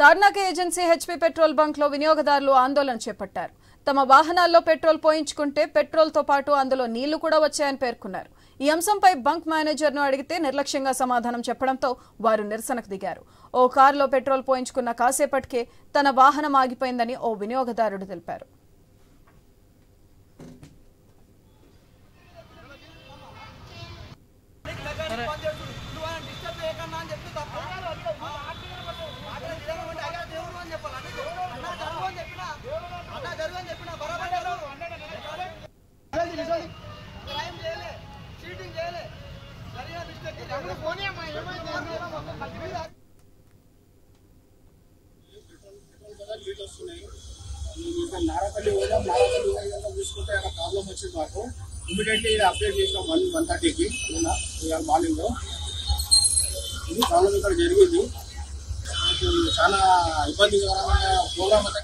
Tarnaka agency HP petrol bunk లో వినియోగదారులు ఆందోళన చేపట్టారు. తమ వాహనాల్లో పెట్రోల్ పోయించుకుంటే పెట్రోల్ తో పాటు అందులో నీళ్లు కూడా వచ్చాయని పేర్కొన్నారు. ఈ అంశంపై బంక్ మేనేజర్ ను అడిగితే నిర్లక్ష్యంగా సమాధానం చెప్పడంతో వారు నిరసనకు దిగారు. ఓ కారులో పెట్రోల్ పోయించుకున్న కాసేపటికే తన వాహనం ఆగిపోయిందని ఓ వినియోగదారుడు తెలిపారు. నారాపల్లి చూసుకుంటే అక్కడ ప్రాబ్లం వచ్చింది. మాకు ఇమీడియట్లీ అప్డేట్ చేసినాం 1:30కి మార్నింగ్ లో. ఇది ప్రాబ్లం ఇక్కడ జరిగింది. చాలా ఇబ్బందికరమైన ప్రోగ్రామ్ అంతా